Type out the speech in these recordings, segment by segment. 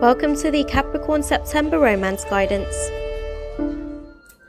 Welcome to the Capricorn September Romance Guidance.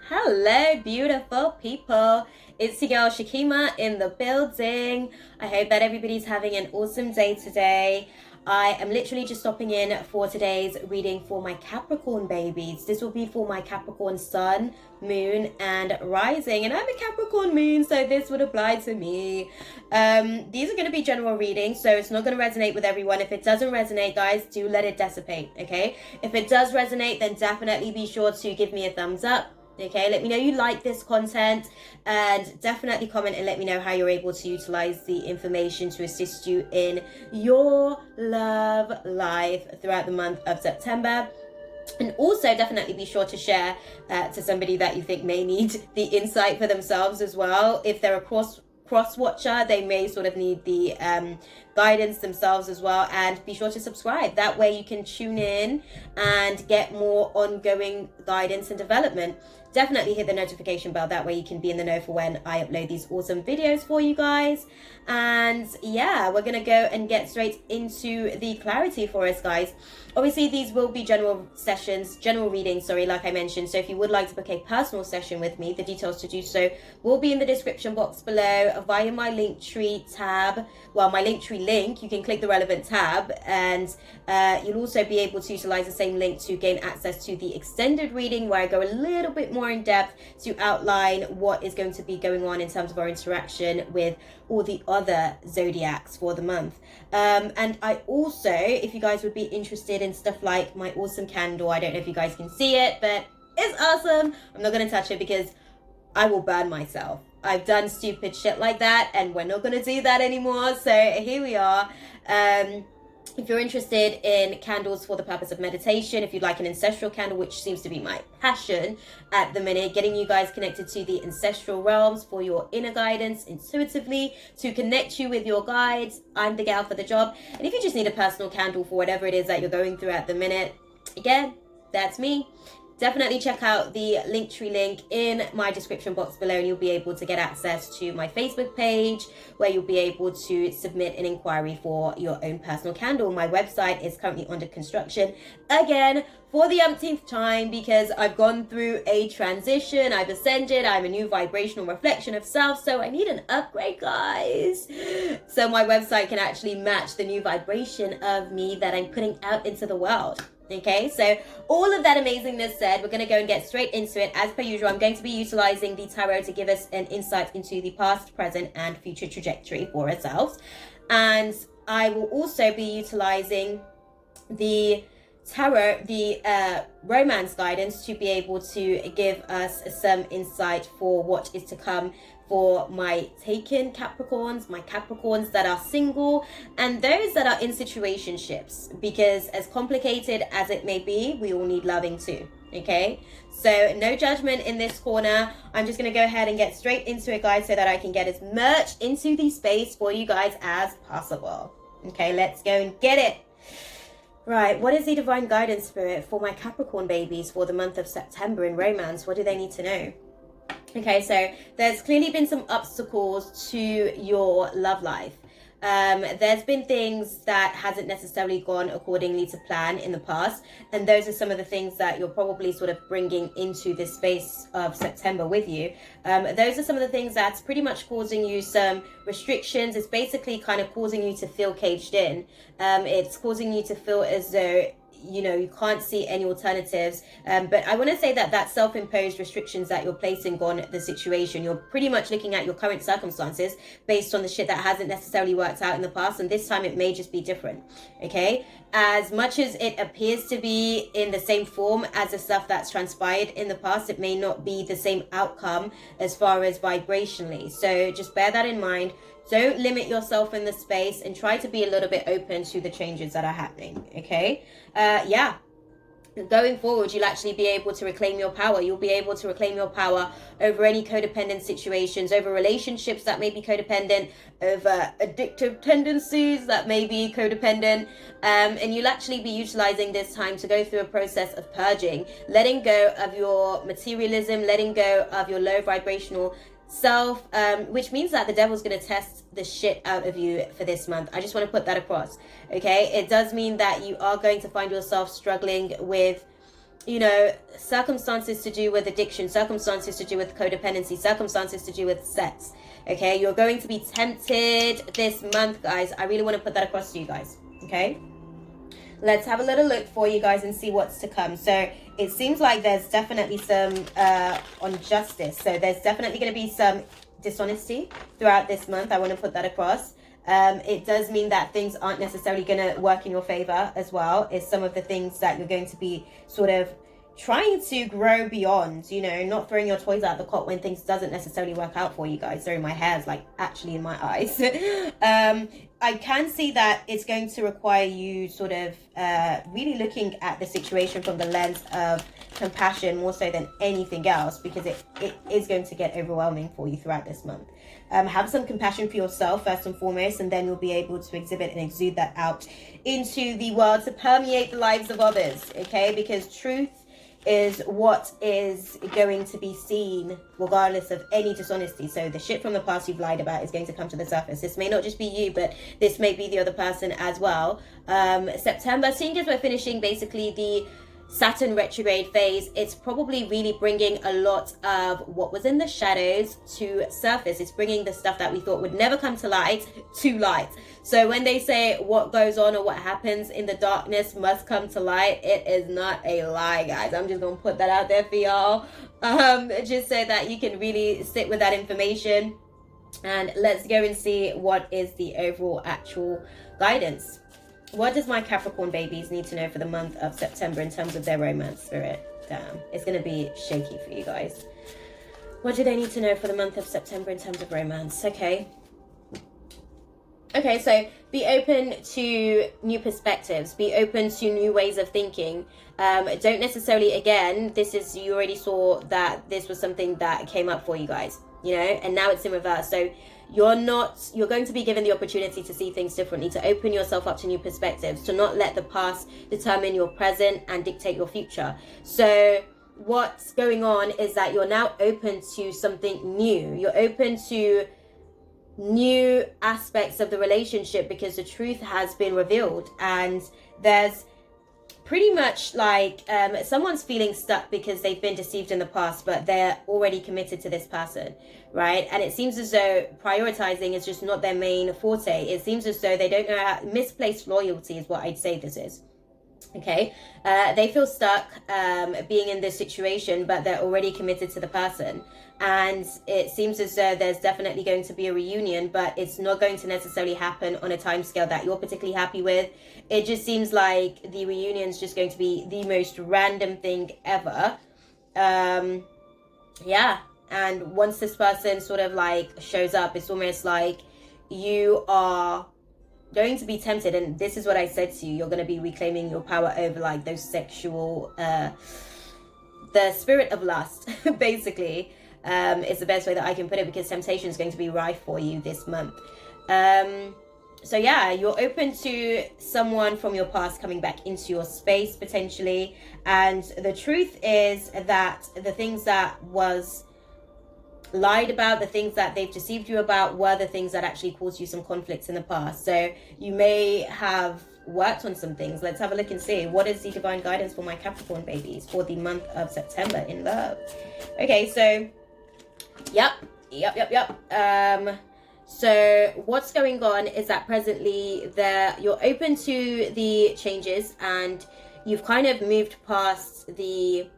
Hello, beautiful people. It's your girl Shakima in the building. I hope that everybody's having an awesome day today. I am literally just stopping in for today's reading for my Capricorn babies. This will be for my Capricorn sun, moon, and rising. And I'm a Capricorn moon, so this would apply to me. These are going to be general readings, so it's not going to resonate with everyone. If it doesn't resonate, guys, do let it dissipate, okay? If it does resonate, then definitely be sure to give me a thumbs up. Okay, let me know you like this content, and definitely comment and let me know how you're able to utilize the information to assist you in your love life throughout the month of September. And also definitely be sure to share to somebody that you think may need the insight for themselves as well. If they're a cross watcher, they may sort of need the guidance themselves as well. And be sure to subscribe, that way you can tune in and get more ongoing guidance and development. Definitely hit the notification bell, that way you can be in the know for when I upload these awesome videos for you guys. And yeah, we're gonna go and get straight into the clarity for us, guys. Obviously these will be general readings, like I mentioned. So if you would like to book a personal session with me, the details to do so will be in the description box below via my Linktree tab. Well, my Linktree link, you can click the relevant tab, and you'll also be able to utilize the same link to gain access to the extended reading, where I go a little bit more in depth to outline what is going to be going on in terms of our interaction with all the other zodiacs for the month. And I also, if you guys would be interested in stuff like my awesome candle, I don't know if you guys can see it, but it's awesome. I'm not going to touch it because I will burn myself. I've done stupid shit like that, and we're not going to do that anymore. So here we are. If you're interested in candles for the purpose of meditation, if you'd like an ancestral candle, which seems to be my passion at the minute, getting you guys connected to the ancestral realms for your inner guidance intuitively, to connect you with your guides, I'm the gal for the job. And if you just need a personal candle for whatever it is that you're going through at the minute, again, that's me. Definitely check out the Linktree link in my description box below, and you'll be able to get access to my Facebook page, where you'll be able to submit an inquiry for your own personal candle. My website is currently under construction again for the umpteenth time, because I've gone through a transition. I've ascended. I'm a new vibrational reflection of self, so I need an upgrade, guys, so my website can actually match the new vibration of me that I'm putting out into the world. Okay, so all of that amazingness said, we're going to go and get straight into it. As per usual, I'm going to be utilizing the tarot to give us an insight into the past, present, and future trajectory for ourselves. And I will also be utilizing the tarot, the romance guidance, to be able to give us some insight for what is to come for my taken Capricorns, my Capricorns that are single, and those that are in situationships, because as complicated as it may be, we all need loving too. Okay, so no judgment in this corner. I'm just going to go ahead and get straight into it, guys, so that I can get as much into the space for you guys as possible. Okay, let's go and get it. Right, what is the divine guidance spirit for my Capricorn babies for the month of September in romance? What do they need to know? Okay, so there's clearly been some obstacles to your love life. There's been things that hasn't necessarily gone accordingly to plan in the past, and those are some of the things that you're probably sort of bringing into this space of September with you. Those are some of the things that's pretty much causing you some restrictions. It's basically kind of causing you to feel caged in. It's causing you to feel as though you can't see any alternatives, but I want to say that self-imposed restrictions that you're placing on the situation, you're pretty much looking at your current circumstances based on the shit that hasn't necessarily worked out in the past, and this time it may just be different. Okay, as much as it appears to be in the same form as the stuff that's transpired in the past, it may not be the same outcome as far as vibrationally. So just bear that in mind. Don't limit yourself in the space, and try to be a little bit open to the changes that are happening. Okay, yeah, going forward, you'll actually be able to reclaim your power. You'll be able to reclaim your power over any codependent situations, over relationships that may be codependent, over addictive tendencies that may be codependent. And you'll actually be utilizing this time to go through a process of purging, letting go of your materialism, letting go of your low vibrational self, which means that the devil's going to test the shit out of you for this month. I just want to put that across. Okay, it does mean that you are going to find yourself struggling with, you know, circumstances to do with addiction, circumstances to do with codependency, circumstances to do with sex. Okay, you're going to be tempted this month, guys. I really want to put that across to you guys. Okay, let's have a little look for you guys and see what's to come. So it seems like there's definitely some on justice. So there's definitely going to be some dishonesty throughout this month. I want to put that across. It does mean that things aren't necessarily going to work in your favor as well. It's some of the things that you're going to be sort of trying to grow beyond, you know, not throwing your toys out the cot when things doesn't necessarily work out for you guys. Sorry, my hair's like actually in my eyes. I can see that it's going to require you sort of really looking at the situation from the lens of compassion more so than anything else, because it is going to get overwhelming for you throughout this month. Have some compassion for yourself first and foremost, and then you'll be able to exhibit and exude that out into the world to permeate the lives of others, okay? Because truth is what is going to be seen regardless of any dishonesty. So the shit from the past you've lied about is going to come to the surface. This may not just be you, but this may be the other person as well. September, seeing as we're finishing basically the Saturn retrograde phase, it's probably really bringing a lot of what was in the shadows to surface. It's bringing the stuff that we thought would never come to light to light. So when they say what goes on or what happens in the darkness must come to light, it is not a lie, guys. I'm just gonna put that out there for y'all, just so that you can really sit with that information. And let's go and see what is the overall actual guidance. What does my Capricorn babies need to know for the month of September in terms of their romance spirit? Damn, it's going to be shaky for you guys. What do they need to know for the month of September in terms of romance? Okay, so be open to new perspectives. Be open to new ways of thinking. Don't necessarily, again, you already saw that this was something that came up for you guys, you know, and now it's in reverse. So you're going to be given the opportunity to see things differently, to open yourself up to new perspectives, to not let the past determine your present and dictate your future. So what's going on is that you're now open to something new. You're open to new aspects of the relationship because the truth has been revealed, and there's pretty much like someone's feeling stuck because they've been deceived in the past, but they're already committed to this person, right? And it seems as though prioritizing is just not their main forte. It seems as though they don't know how, misplaced loyalty is what I'd say this is. Okay, they feel stuck being in this situation, but they're already committed to the person. And it seems as though there's definitely going to be a reunion, but it's not going to necessarily happen on a timescale that you're particularly happy with. It just seems like the reunion is just going to be the most random thing ever. Yeah, and once this person sort of like shows up, it's almost like you are going to be tempted, and this is what I said to you, you're going to be reclaiming your power over like those sexual the spirit of lust basically is the best way that I can put it, because temptation is going to be rife for you this month. So yeah, you're open to someone from your past coming back into your space potentially, and the truth is that the things that was lied about, the things that they've deceived you about, were the things that actually caused you some conflicts in the past. So you may have worked on some things. Let's have a look and see what is the divine guidance for my Capricorn babies for the month of September in love. Okay, so yep. So what's going on is that presently you're open to the changes, and you've kind of moved past the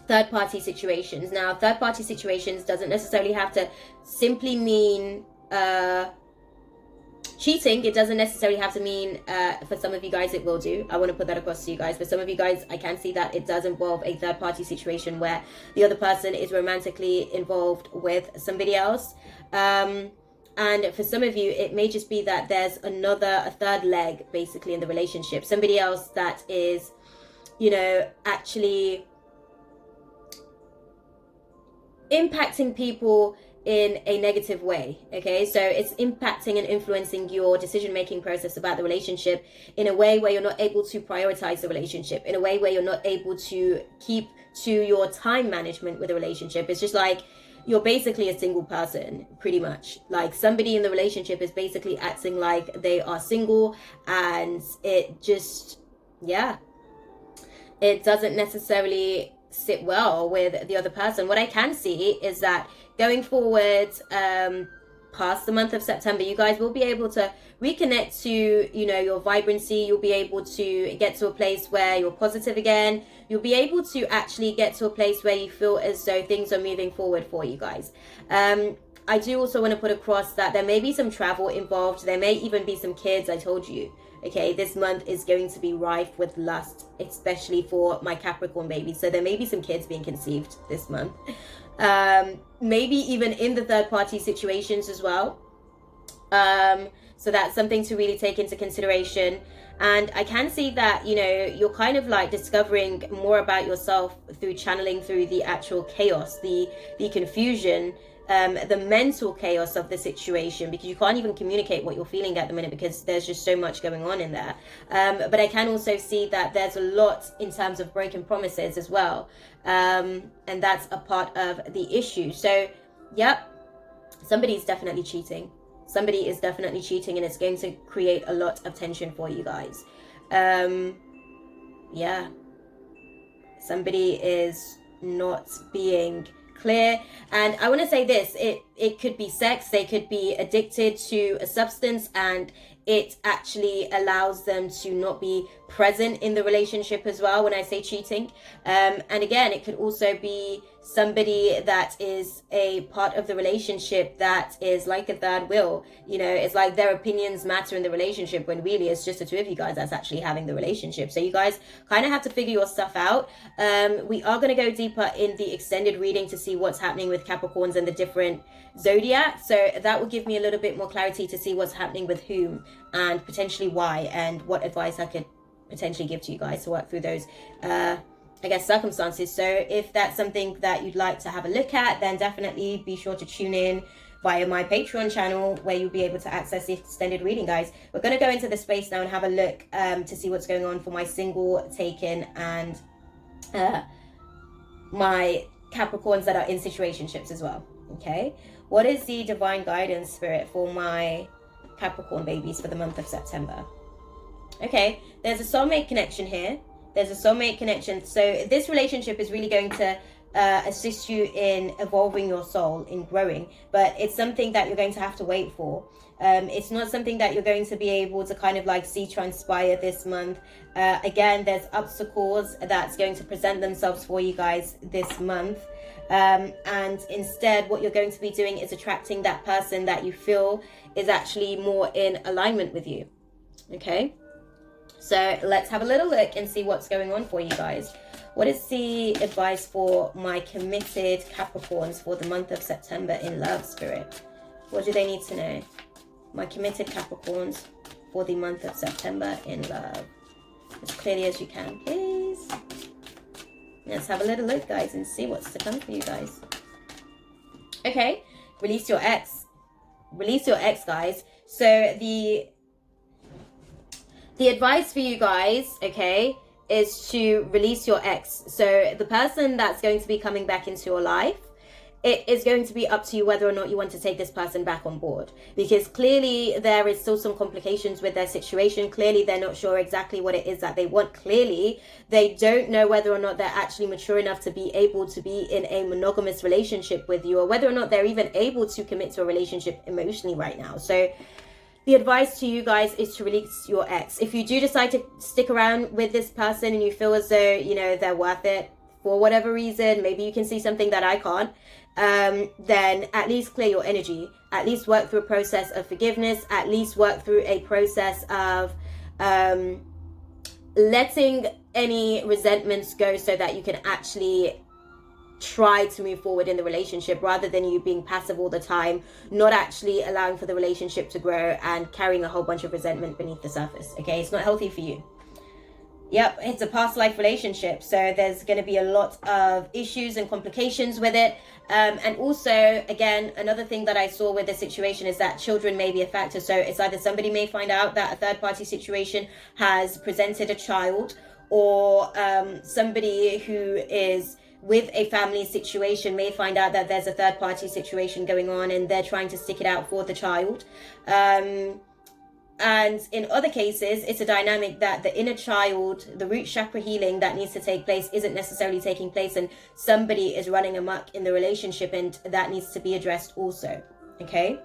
third-party situations. Now, third-party situations doesn't necessarily have to simply mean cheating. It doesn't necessarily have to mean, for some of you guys, it will do. I want to put that across to you guys. For some of you guys, I can see that it does involve a third-party situation where the other person is romantically involved with somebody else. And for some of you, it may just be that there's a third leg, basically, in the relationship. Somebody else that is, you know, actually impacting people in a negative way. Okay, so it's impacting and influencing your decision-making process about the relationship in a way where you're not able to prioritize the relationship, in a way where you're not able to keep to your time management with the relationship. It's just like you're basically a single person, pretty much. Like, somebody in the relationship is basically acting like they are single, and it just, yeah, it doesn't necessarily sit well with the other person. What I can see is that going forward, past the month of September, you guys will be able to reconnect to, you know, your vibrancy. You'll be able to get to a place where you're positive again. You'll be able to actually get to a place where you feel as though things are moving forward for you guys. I do also want to put across that there may be some travel involved. There may even be some kids. I told you, okay, this month is going to be rife with lust, especially for my Capricorn babies. So there may be some kids being conceived this month. Maybe even in the third party situations as well. So that's something to really take into consideration. And I can see that, you know, you're kind of like discovering more about yourself through channeling through the actual chaos, the confusion, the mental chaos of the situation, because you can't even communicate what you're feeling at the minute because there's just so much going on in there. But I can also see that there's a lot in terms of broken promises as well. And that's a part of the issue. So, yep, somebody's definitely cheating. Somebody is definitely cheating, and it's going to create a lot of tension for you guys. Yeah. Somebody is not being clear. And I want to say this, it could be sex. They could be addicted to a substance, and it actually allows them to not be present in the relationship as well when I say cheating. And again, it could also be somebody that is a part of the relationship that is like a third wheel. You know, it's like their opinions matter in the relationship when really it's just the two of you guys that's actually having the relationship. So you guys kind of have to figure your stuff out. We are going to go deeper in the extended reading to see what's happening with Capricorns and the different zodiac. So that will give me a little bit more clarity to see what's happening with whom and potentially why, and what advice I could potentially give to you guys to work through those I guess circumstances. So if that's something that you'd like to have a look at, then definitely be sure to tune in via my Patreon channel, where you'll be able to access the extended reading, guys. We're going to go into the space now and have a look to see what's going on for my single, taken, and my Capricorns that are in situationships as well. Okay, what is the divine guidance, spirit, for my Capricorn babies for the month of September? Okay, there's a soulmate connection here. There's a soulmate connection. So this relationship is really going to assist you in evolving your soul, in growing. But it's something that you're going to have to wait for. It's not something that you're going to be able to kind of like see transpire this month. Again, there's obstacles that's going to present themselves for you guys this month. And instead, what you're going to be doing is attracting that person that you feel is actually more in alignment with you. Okay? So let's have a little look and see what's going on for you guys. What is the advice for my committed Capricorns for the month of September in love, spirit? What do they need to know? My committed Capricorns for the month of September in love. As clearly as you can, please. Let's have a little look, guys, and see what's to come for you guys. Okay, release your ex. Release your ex, guys. So the advice for you guys, okay, is to release your ex. So the person that's going to be coming back into your life, it is going to be up to you whether or not you want to take this person back on board, because clearly there is still some complications with their situation. Clearly they're not sure exactly what it is that they want. Clearly they don't know whether or not they're actually mature enough to be able to be in a monogamous relationship with you, or whether or not they're even able to commit to a relationship emotionally right now. So the advice to you guys is to release your ex. If you do decide to stick around with this person and you feel as though, you know, they're worth it for whatever reason, maybe you can see something that I can't, then at least clear your energy. At least work through a process of forgiveness. At least work through a process of letting any resentments go, so that you can actually try to move forward in the relationship, rather than you being passive all the time, not actually allowing for the relationship to grow and carrying a whole bunch of resentment beneath the surface. Okay, it's not healthy for you. Yep, it's a past life relationship, so there's going to be a lot of issues and complications with it. And also, again, another thing that I saw with the situation is that children may be a factor. So it's either somebody may find out that a third party situation has presented a child, or somebody who is with a family situation may find out that there's a third party situation going on and they're trying to stick it out for the child. And in other cases, it's a dynamic that the inner child, the root chakra healing that needs to take place isn't necessarily taking place, and somebody is running amok in the relationship, and that needs to be addressed also. Okay,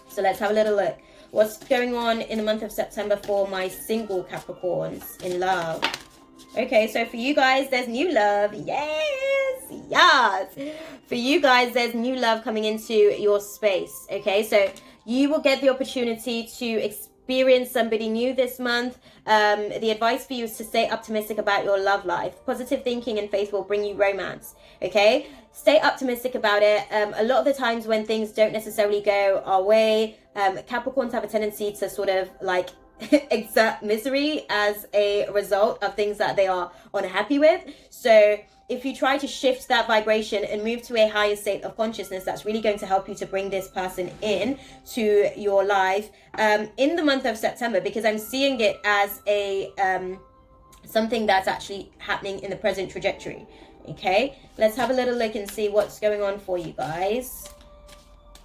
so let's have a little look. What's going on in the month of September for my single Capricorns in love? Okay, so for you guys, there's new love. Yes. For you guys, there's new love coming into your space. Okay, so you will get the opportunity to experience somebody new this month. The advice for you is to stay optimistic about your love life. Positive thinking and faith will bring you romance. Okay, stay optimistic about it. A lot of the times when things don't necessarily go our way, Capricorns have a tendency to sort of like exert misery as a result of things that they are unhappy with. So if you try to shift that vibration and move to a higher state of consciousness, that's really going to help you to bring this person in to your life in the month of September, because I'm seeing it as a something that's actually happening in the present trajectory. Okay, let's have a little look and see what's going on for you guys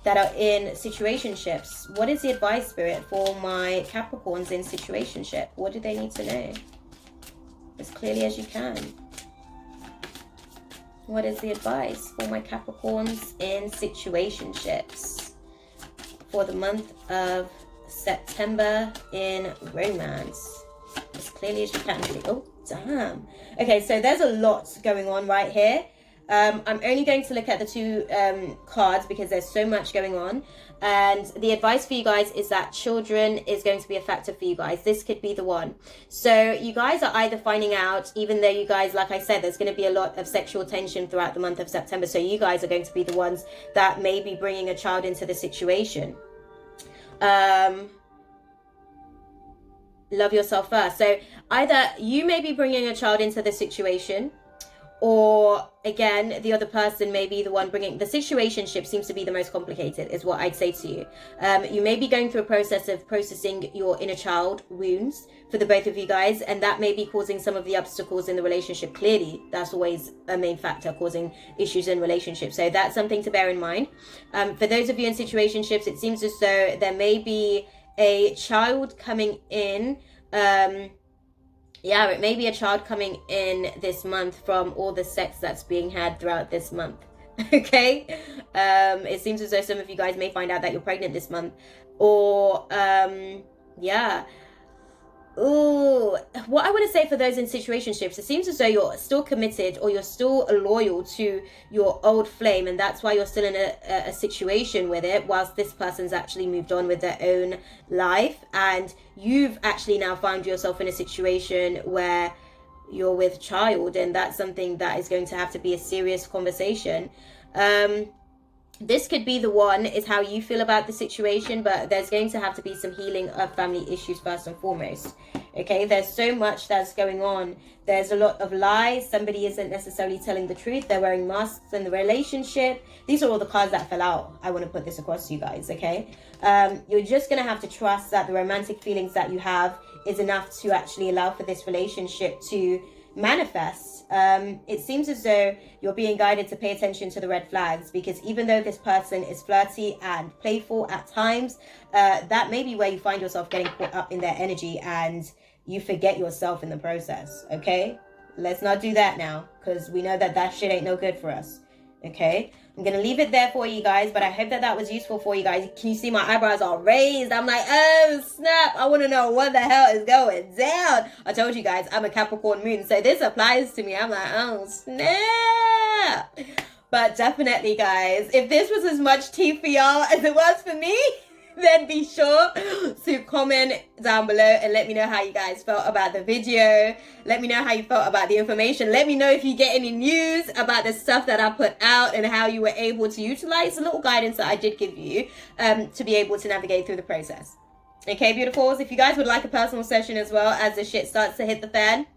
that are in situationships. What is the advice, Spirit, for my Capricorns in situationship? What do they need to know? As clearly as you can. What is the advice for my Capricorns in situationships for the month of September in romance? As clearly as you can. Oh, damn. Okay, so there's a lot going on right here. I'm only going to look at the two cards because there's so much going on. And the advice for you guys is that children is going to be a factor for you guys. This could be the one. So you guys are either finding out, even though you guys, like I said, there's going to be a lot of sexual tension throughout the month of September. So you guys are going to be the ones that may be bringing a child into the situation. Love yourself first. So either you may be bringing a child into the situation, or again, the other person may be the one bringing the situationship. Seems to be the most complicated, is what I'd say to you. You may be going through a process of processing your inner child wounds for the both of you guys, and that may be causing some of the obstacles in the relationship. Clearly, that's always a main factor causing issues in relationships. So that's something to bear in mind. For those of you in situationships, it seems as though there may be a child coming in. Yeah, it may be a child coming in this month from all the sex that's being had throughout this month. Okay, it seems as though some of you guys may find out that you're pregnant this month, or yeah. Ooh, what I want to say for those in situationships, it seems as though you're still committed or you're still loyal to your old flame, and that's why you're still in a situation with it, whilst this person's actually moved on with their own life, and you've actually now found yourself in a situation where you're with child, and that's something that is going to have to be a serious conversation. This could be the one, is how you feel about the situation, but there's going to have to be some healing of family issues first and foremost. Okay, there's so much that's going on. There's a lot of lies. Somebody isn't necessarily telling the truth. They're wearing masks in the relationship. These are all the cards that fell out. I want to put this across to you guys, okay? You're just going to have to trust that the romantic feelings that you have is enough to actually allow for this relationship to manifest. It seems as though you're being guided to pay attention to the red flags, because even though this person is flirty and playful at times, that may be where you find yourself getting caught up in their energy and you forget yourself in the process. Okay, let's not do that now, because we know that that shit ain't no good for us. Okay, I'm gonna leave it there for you guys, but I hope that that was useful for you guys. Can you see my eyebrows are raised? I'm like, oh snap, I want to know what the hell is going down. I told you guys I'm a Capricorn moon, so this applies to me. I'm like, oh snap. But definitely guys, if this was as much tea for y'all as it was for me, then be sure to comment down below and let me know how you guys felt about the video. Let me know how you felt about the information. Let me know if you get any news about the stuff that I put out and how you were able to utilize the little guidance that I did give you to be able to navigate through the process. Okay, beautifuls, if you guys would like a personal session as well as the shit starts to hit the fan,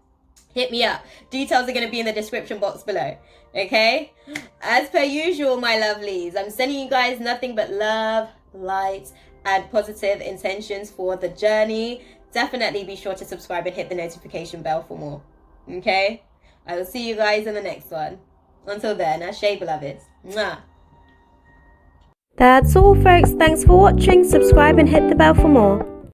hit me up. Details are going to be in the description box below. Okay, as per usual, my lovelies, I'm sending you guys nothing but love, light, and positive intentions for the journey. Definitely be sure to subscribe and hit the notification bell for more. Okay, I will see you guys in the next one. Until then, ashe, beloveds. Mwah. That's all, folks. Thanks for watching. Subscribe and hit the bell for more.